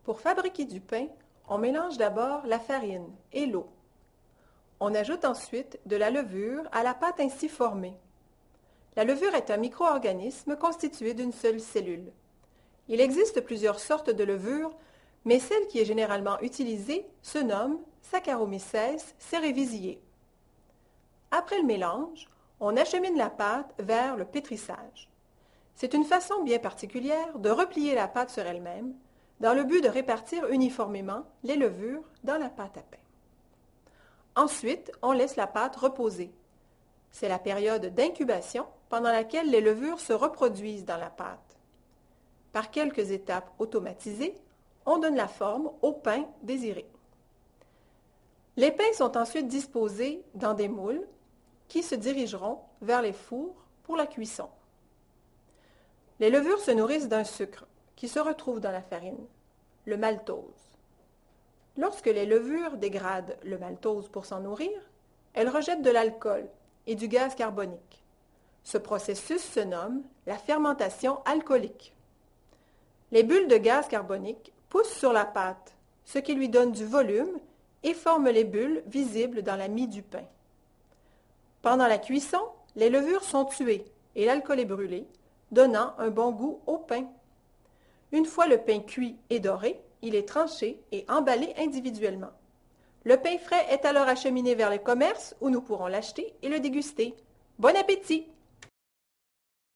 Pour fabriquer du pain, on mélange d'abord la farine et l'eau. On ajoute ensuite de la levure à la pâte ainsi formée. La levure est un micro-organisme constitué d'une seule cellule. Il existe plusieurs sortes de levure, mais celle qui est généralement utilisée se nomme Saccharomyces cerevisiae. Après le mélange, on achemine la pâte vers le pétrissage. C'est une façon bien particulière de replier la pâte sur elle-même, dans le but de répartir uniformément les levures dans la pâte à pain. Ensuite, on laisse la pâte reposer. C'est la période d'incubation pendant laquelle les levures se reproduisent dans la pâte. Par quelques étapes automatisées, on donne la forme au pain désiré. Les pains sont ensuite disposés dans des moules qui se dirigeront vers les fours pour la cuisson. Les levures se nourrissent d'un sucre qui se retrouve dans la farine, le maltose. Lorsque les levures dégradent le maltose pour s'en nourrir, elles rejettent de l'alcool et du gaz carbonique. Ce processus se nomme la fermentation alcoolique. Les bulles de gaz carbonique poussent sur la pâte, ce qui lui donne du volume et forme les bulles visibles dans la mie du pain. Pendant la cuisson, les levures sont tuées et l'alcool est brûlé, donnant un bon goût au pain. Une fois le pain cuit et doré, il est tranché et emballé individuellement. Le pain frais est alors acheminé vers les commerces où nous pourrons l'acheter et le déguster. Bon appétit!